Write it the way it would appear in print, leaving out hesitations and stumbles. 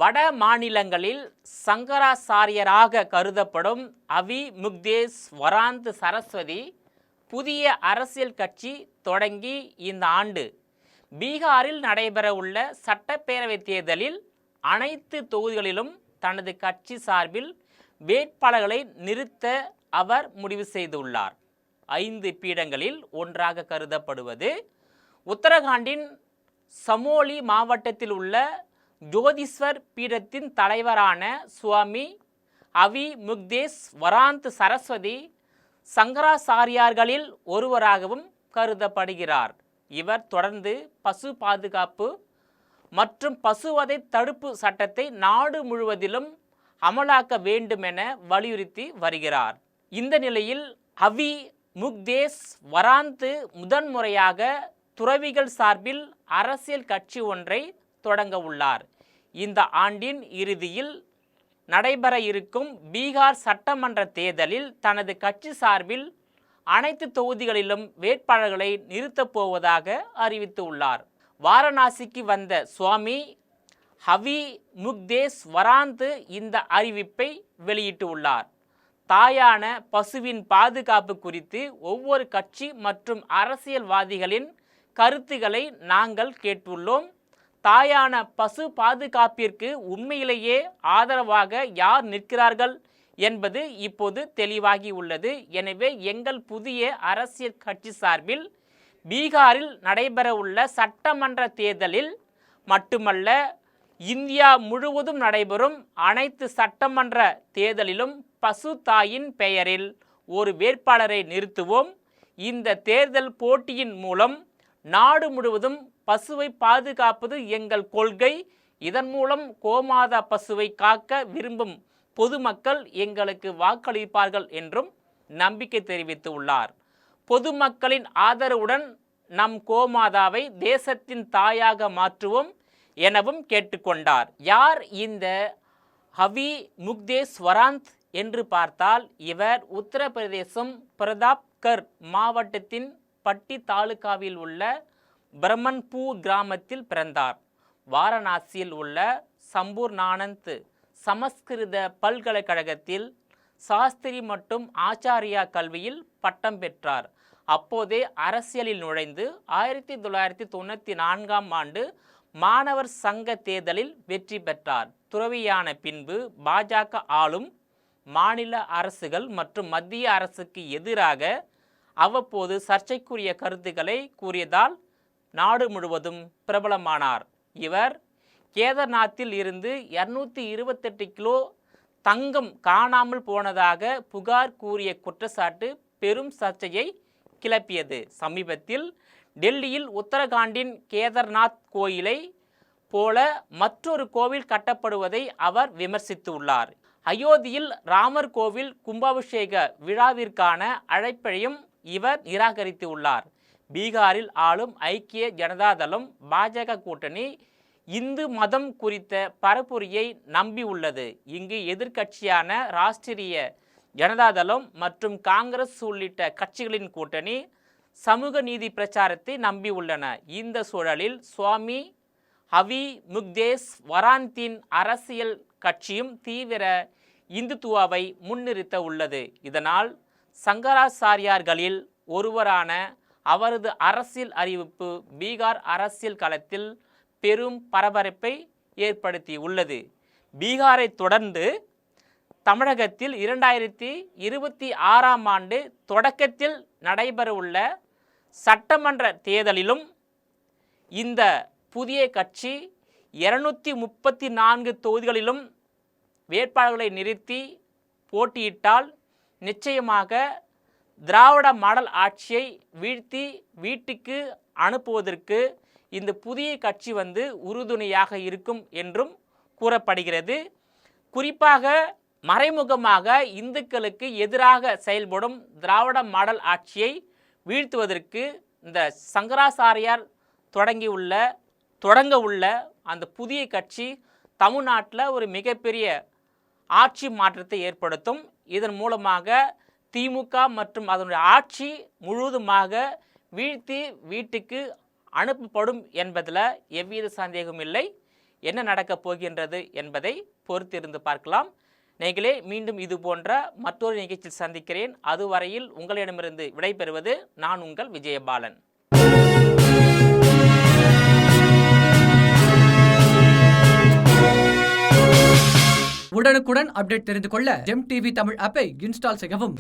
வட மாநிலங்களில் சங்கராச்சாரியராக கருதப்படும் அவி முக்தேஷ் வராந்த் சரஸ்வதி புதிய அரசியல் கட்சி தொடங்கி இந்த ஆண்டு பீகாரில் நடைபெறவுள்ள சட்டப்பேரவை தேர்தலில் அனைத்து தொகுதிகளிலும் தனது கட்சி சார்பில் வேட்பாளர்களை நிறுத்த அவர் முடிவு செய்துள்ளார். 5 பீடங்களில் ஒன்றாக கருதப்படுவது உத்தரகாண்டின் சமோலி மாவட்டத்தில் உள்ள ஜோதிஸ்வர் பீடத்தின் தலைவரான சுவாமி அவி முக்தேஷ் வராந்த் சரஸ்வதி சங்கராச்சாரியார்களில் ஒருவராகவும் கருதப்படுகிறார். இவர் தொடர்ந்து பசு பாதுகாப்பு மற்றும் பசுவதை தடுப்பு சட்டத்தை நாடு முழுவதிலும் அமலாக்க வேண்டும் என வலியுறுத்தி வருகிறார். இந்த நிலையில் அவி முக்தேஷ் வராந்த் முதன்முறையாக துறவிகள் சார்பில் அரசியல் கட்சி ஒன்றை தொடங்க உள்ளார். இந்த ஆண்டின் இறுதியில் நடைபெற இருக்கும் பீகார் சட்டமன்ற தேர்தலில் தனது கட்சி சார்பில் அனைத்து தொகுதிகளிலும் வேட்பாளர்களை நிறுத்தப் போவதாக அறிவித்துள்ளார். வாரணாசிக்கு வந்த சுவாமி அவி முக்தேஷ் வராந்த் இந்த அறிவிப்பை வெளியிட்டுள்ளார். தாயான பசுவின் பாதுகாப்பு குறித்து ஒவ்வொரு கட்சி மற்றும் அரசியல்வாதிகளின் கருத்துக்களை நாங்கள் கேட்டுள்ளோம். தாயான பசு பாதுகாப்பிற்கு உண்மையிலேயே ஆதரவாக யார் நிற்கிறார்கள் என்பது இப்போது தெளிவாகி உள்ளது. எனவே எங்கள் புதிய அரசியல் கட்சி சார்பில் பீகாரில் நடைபெறவுள்ள சட்டமன்ற தேர்தலில் மட்டுமல்ல, இந்தியா முழுவதும் நடைபெறும் அனைத்து சட்டமன்ற தேர்தலிலும் பசு தாயின் பெயரில் ஒரு வேட்பாளரை நிறுத்துவோம். இந்த தேர்தல் போட்டியின் மூலம் நாடு முழுவதும் பசுவை பாதுகாப்பது எங்கள் கொள்கை. இதன் மூலம் கோமாதா பசுவை காக்க விரும்பும் பொதுமக்கள் எங்களுக்கு வாக்களிப்பார்கள் என்றும் நம்பிக்கை தெரிவித்துள்ளார். பொதுமக்களின் ஆதரவுடன் நம் கோமாதாவை தேசத்தின் தாயாக மாற்றுவோம் எனவும் கேட்டுக்கொண்டார். யார் இந்த அவி முக்தேஷ் வராந்த் என்று பார்த்தால், இவர் உத்தரப்பிரதேசம் பிரதாப்கர் மாவட்டத்தின் பட்டி தாலுகாவில் உள்ள பிரம்மன்பூர் கிராமத்தில் பிறந்தார். வாரணாசியில் உள்ள சம்பூர்ணானந்த் சமஸ்கிருத பல்கலைக்கழகத்தில் சாஸ்திரி மற்றும் ஆச்சாரியா கல்வியில் பட்டம் பெற்றார். அப்போதே அரசியலில் நுழைந்து 1994ஆம் ஆண்டு மாணவர் சங்க தேர்தலில் வெற்றி பெற்றார். துறவியான பின்பு பாஜக ஆளும் மாநில அரசுகள் மற்றும் மத்திய அரசுக்கு எதிராக அவ்வப்போது சர்ச்சைக்குரிய கருத்துக்களை கூறியதால் நாடு முழுவதும் பிரபலமானார். இவர் கேதார்நாத்தில் இருந்து 228 கிலோ தங்கம் காணாமல் போனதாக புகார் கூறிய குற்றச்சாட்டு பெரும் சர்ச்சையை கிளப்பியது. சமீபத்தில் டெல்லியில் உத்தரகாண்டின் கேதார்நாத் கோயிலை போல மற்றொரு கோவில் கட்டப்படுவதை அவர் விமர்சித்துள்ளார். அயோத்தியில் ராமர் கோவில் கும்பாபிஷேக விழாவிற்கான அழைப்பையும் இவர் நிராகரித்துள்ளார். பீகாரில் ஆளும் ஐக்கிய ஜனதாதளம் பாஜக கூட்டணி இந்து மதம் குறித்த பரப்புரையை நம்பியுள்ளது. இங்கு எதிர்க்கட்சியான ராஷ்டிரிய ஜனதாதளம் மற்றும் காங்கிரஸ் உள்ளிட்ட கட்சிகளின் கூட்டணி சமூக நீதி பிரச்சாரத்தை நம்பியுள்ளன. இந்த சூழலில் சுவாமி அவி முக்தேஷ் வராந்தின் அரசியல் கட்சியும் தீவிர இந்துத்துவாவை முன்னிறுத்த உள்ளது. இதனால் சங்கராச்சாரியார்களில் ஒருவரான அவரது அரசியல் அறிவிப்பு பீகார் அரசியல் களத்தில் பெரும் பரபரப்பை ஏற்படுத்தியுள்ளது. பீகாரை தொடர்ந்து தமிழகத்தில் 2026ஆம் ஆண்டு தொடக்கத்தில் நடைபெறவுள்ள சட்டமன்ற தேர்தலிலும் இந்த புதிய கட்சி 234 தொகுதிகளிலும் வேட்பாளர்களை நிறுத்தி போட்டியிட்டால் நிச்சயமாக திராவிட மாடல் ஆட்சியை வீழ்த்தி வீட்டுக்கு அனுப்புவதற்கு இந்த புதிய கட்சி உறுதுணையாக இருக்கும் என்றும் கூறப்படுகிறது. குறிப்பாக மறைமுகமாக இந்துக்களுக்கு எதிராக செயல்படும் திராவிட மாடல் ஆட்சியை வீழ்த்துவதற்கு இந்த சங்கராச்சாரியார் தொடங்க உள்ள அந்த புதிய கட்சி தமிழ்நாட்டில் ஒரு மிகப்பெரிய ஆட்சி மாற்றத்தை ஏற்படுத்தும். இதன் மூலமாக திமுக மற்றும் அதனுடைய ஆட்சி முழுவதுமாக வீழ்த்தி வீட்டுக்கு அனுப்பப்படும் என்பதில் எவ்வித சந்தேகமும் இல்லை. என்ன நடக்கப் போகின்றது என்பதை பொறுத்திருந்து பார்க்கலாம். நீங்களே மீண்டும் இது போன்ற மற்றொரு நிகழ்ச்சியில் சந்திக்கிறேன். அதுவரையில் உங்களிடமிருந்து விடைபெறுவது நான் உங்கள் விஜயபாலன். உடனுக்குடன் அப்டேட் தெரிந்து கொள்ள ஜெம் டிவி தமிழ் ஆப்பை இன்ஸ்டால் செய்யவும்.